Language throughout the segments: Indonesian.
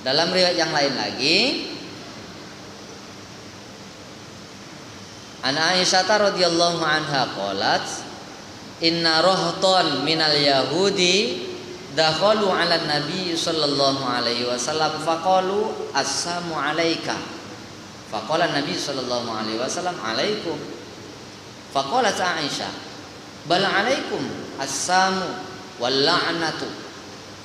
Dalam riwayat yang lain lagi, An Aisyah radhiyallahu anha qalat, inna rohton minal yahudi dakhalu ala nabi sallallahu alaihi wasallam faqalu assalamu alayka. Faqala nabi sallallahu alaihi wasallam alaikum. Faqalat Aisyah bal alaikum assalamu wal la'natu.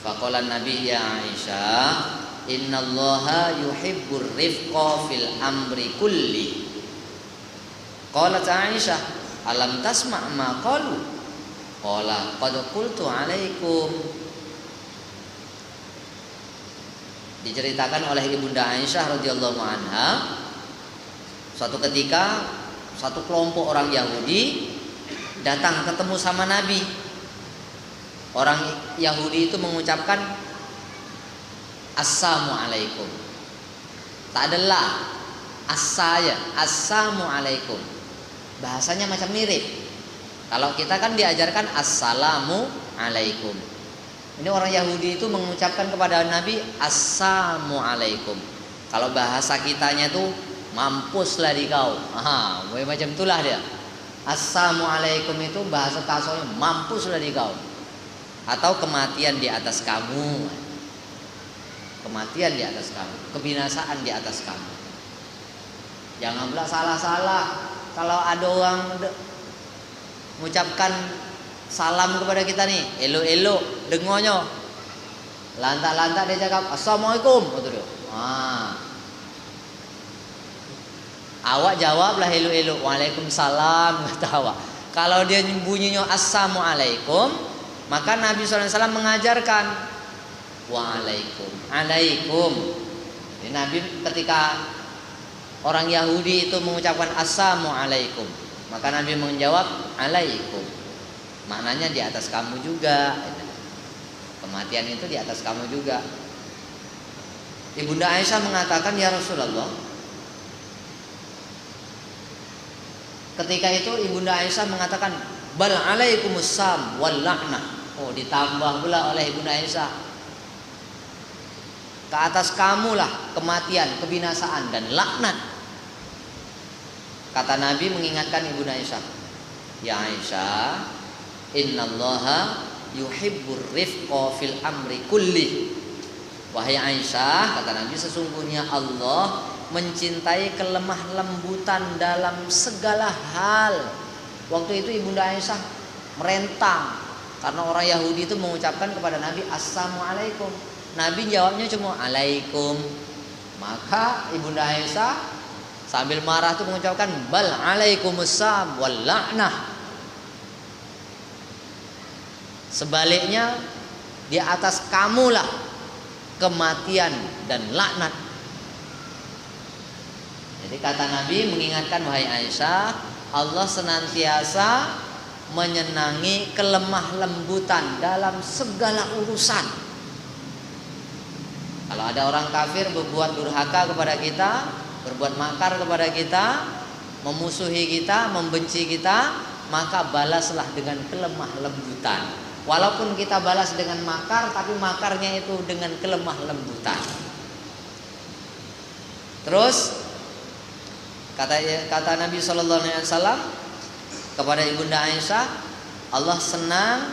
Faqala nabi ya Aisyah innallaha yuhibbur rifqa fil amri kulli. Qalat Aisyah alam tasma' ma qalu. Qala qad qultu alaikum. Diceritakan oleh Ibunda Aisyah radhiyallahu anha, suatu ketika satu kelompok orang Yahudi datang ketemu sama Nabi. Orang Yahudi itu mengucapkan assalamu alaikum. Tak adalah as-saya, assalamu alaikum. Bahasanya macam mirip. Kalau kita kan diajarkan assalamu alaikum. Ini orang Yahudi itu mengucapkan kepada Nabi assalamu alaikum. Kalau bahasa kitanya itu mampuslah di kau. Macam itulah dia. Assalamu alaikum itu bahasa kasurnya mampuslah di kau. Atau kematian di atas kamu. Kematian di atas kamu, kebinasaan di atas kamu. Jangan pula salah-salah. Kalau ada orang mengucapkan salam kepada kita nih, elok-elok dengonya, lantak-lantak dia cakap assalamualaikum, betul dia. Awak jawablah elok-elok, waalaikumsalam, kata awak. Kalau dia bunyinya assalamualaikum, maka Nabi SAW mengajarkan waalaikum, alaikum. Jadi Nabi ketika orang Yahudi itu mengucapkan assalamualaikum, maka Nabi menjawab alaikum. Maknanya di atas kamu juga. Kematian itu di atas kamu juga. Ibunda Aisyah mengatakan, ya Rasulullah, ketika itu Ibunda Aisyah mengatakan bal alaikumussalam wal la'nah. Oh, ditambah pula oleh Ibunda Aisyah, ke atas kamulah kematian, kebinasaan dan laknat. Kata Nabi mengingatkan Ibunda Aisyah, ya Aisyah, innallaha yuhibbur rifqa fil amri kulli. Wahai Aisyah, kata Nabi, sesungguhnya Allah mencintai kelemah lembutan dalam segala hal. Waktu itu Ibunda Aisyah merentang karena orang Yahudi itu mengucapkan kepada Nabi assalamualaikum. Nabi jawabnya cuma alaikum. Maka Ibunda Aisyah sambil marah itu mengucapkan bal alaikumussalam wal la'nah. Sebaliknya di atas kamulah kematian dan laknat. Jadi kata Nabi mengingatkan, wahai Aisyah, Allah senantiasa menyenangi kelemah lembutan dalam segala urusan. Kalau ada orang kafir berbuat durhaka kepada kita, berbuat makar kepada kita, memusuhi kita, membenci kita, maka balaslah dengan kelemah lembutan. Walaupun kita balas dengan makar, tapi makarnya itu dengan kelemah lembutan. Terus kata Nabi Sallallahu Alaihi Wasallam kepada Ibunda Aisyah, Allah senang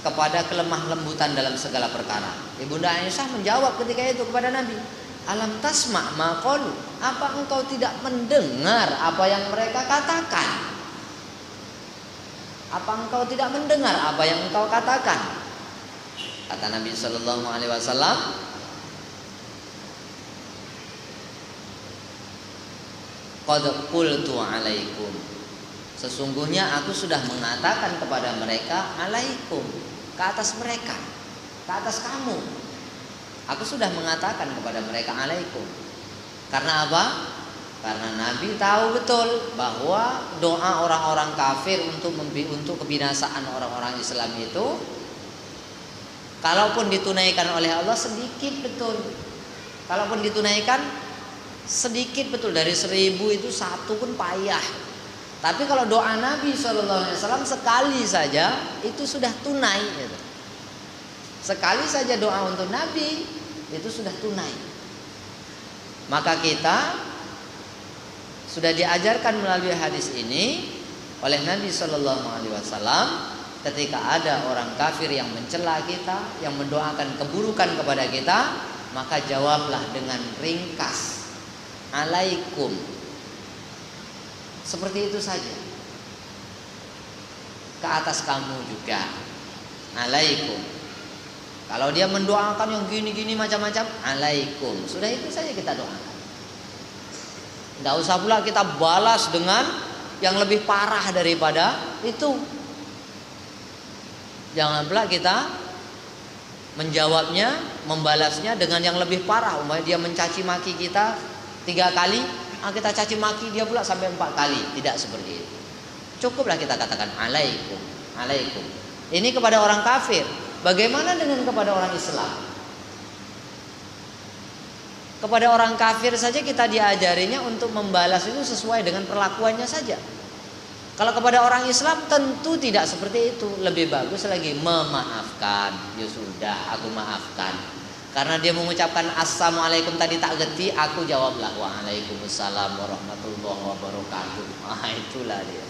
kepada kelemah lembutan dalam segala perkara. Ibunda Aisyah menjawab ketika itu kepada Nabi, alam tasma' ma qalu, apa engkau tidak mendengar apa yang mereka katakan? Apa engkau tidak mendengar apa yang engkau katakan? Kata Nabi Sallallahu Alaihi Wasallam, qad qultu alaikum, sesungguhnya aku sudah mengatakan kepada mereka alaikum, ke atas mereka, ke atas kamu. Aku sudah mengatakan kepada mereka alaikum. Karena apa? Karena Nabi tahu betul bahwa doa orang-orang kafir untuk kebinasaan orang-orang Islam itu, kalaupun ditunaikan oleh Allah sedikit betul. Kalaupun ditunaikan sedikit betul, dari 1000 itu 1 pun payah. Tapi kalau doa Nabi SAW sekali saja itu sudah tunai gitu. Sekali saja doa untuk Nabi itu sudah tunai. Maka kita sudah diajarkan melalui hadis ini oleh Nabi Shallallahu Alaihi Wasallam, ketika ada orang kafir yang mencela kita, yang mendoakan keburukan kepada kita, maka jawablah dengan ringkas, alaikum. Seperti itu saja. Ke atas kamu juga, alaikum. Kalau dia mendoakan yang gini-gini macam-macam, alaikum. Sudah itu saja kita doakan. Tidak usah pula kita balas dengan yang lebih parah daripada itu. Jangan pula kita menjawabnya, membalasnya dengan yang lebih parah. Umpamanya dia mencaci maki kita 3 kali, kita caci maki dia pula sampai 4 kali. Tidak seperti itu. Cukuplah kita katakan alaikum, alaikum. Ini kepada orang kafir. Bagaimana dengan kepada orang Islam? Kepada orang kafir saja kita diajarinya untuk membalas itu sesuai dengan perlakuannya saja. Kalau kepada orang Islam tentu tidak seperti itu. Lebih bagus lagi memaafkan. Ya sudah, aku maafkan. Karena dia mengucapkan assalamualaikum tadi tak ngerti, aku jawablah waalaikumsalam warahmatullahi wabarakatuh. Itulah dia.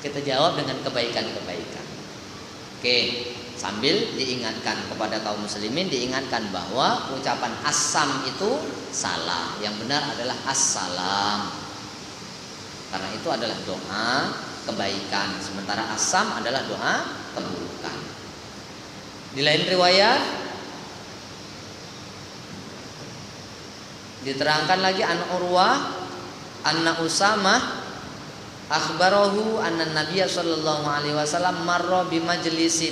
Kita jawab dengan kebaikan-kebaikan. Oke, sambil diingatkan kepada kaum muslimin, diingatkan bahwa ucapan assam itu salah. Yang benar adalah assalam. Karena itu adalah doa kebaikan, sementara assam adalah doa keburukan. Di lain riwayat diterangkan lagi an Urwah anna Usamah akhbarahu anna Nabiya sallallahu alaihi wasallam marra bi majlisin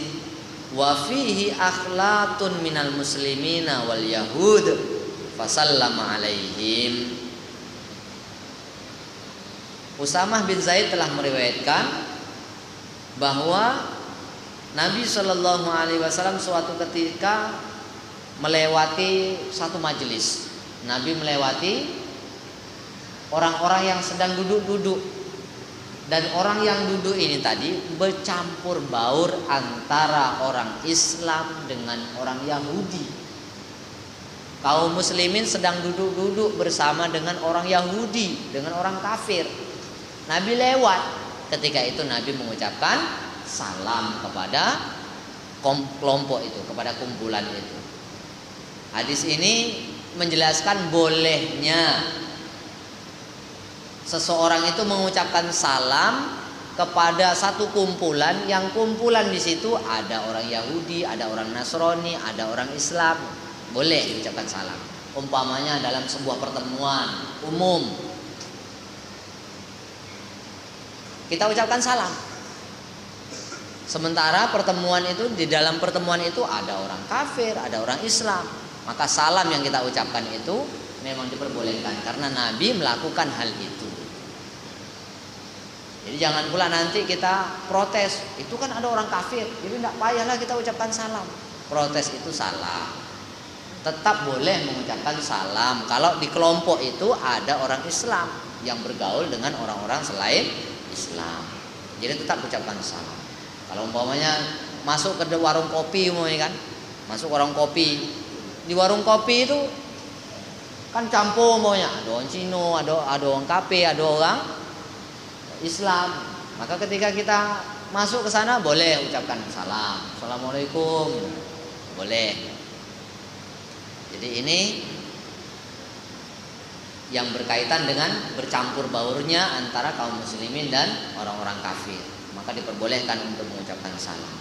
wa fihi akhlatun minal muslimina wal yahud fasallama alaihim. Usamah bin Zaid telah meriwayatkan bahwa Nabi sallallahu alaihi wasallam suatu ketika melewati satu majelis. Nabi melewati orang-orang yang sedang duduk-duduk. Dan orang yang duduk ini tadi bercampur baur antara orang Islam dengan orang Yahudi. Kaum muslimin sedang duduk-duduk bersama dengan orang Yahudi, dengan orang kafir. Nabi lewat. Ketika itu Nabi mengucapkan salam kepada kelompok itu, kepada kumpulan itu. Hadis ini menjelaskan bolehnya seseorang itu mengucapkan salam kepada satu kumpulan, yang kumpulan di situ ada orang Yahudi, ada orang Nasrani, ada orang Islam. Boleh diucapkan salam. Umpamanya dalam sebuah pertemuan umum, kita ucapkan salam. Sementara pertemuan itu, di dalam pertemuan itu ada orang kafir, ada orang Islam. Maka salam yang kita ucapkan itu memang diperbolehkan karena Nabi melakukan hal itu. Jadi jangan pula nanti kita protes, itu kan ada orang kafir, jadi tidak payahlah kita ucapkan salam. Protes itu salah. Tetap boleh mengucapkan salam kalau di kelompok itu ada orang Islam yang bergaul dengan orang-orang selain Islam. Jadi tetap ucapkan salam. Kalau umpamanya masuk ke warung kopi, umpamanya kan, masuk warung kopi, di warung kopi itu kan campur umpamanya, ada orang Cina, ada orang kafir, ada orang Islam. Maka ketika kita masuk ke sana boleh ucapkan salam, assalamualaikum, boleh. Jadi ini yang berkaitan dengan bercampur baurnya antara kaum muslimin dan orang-orang kafir, maka diperbolehkan untuk mengucapkan salam.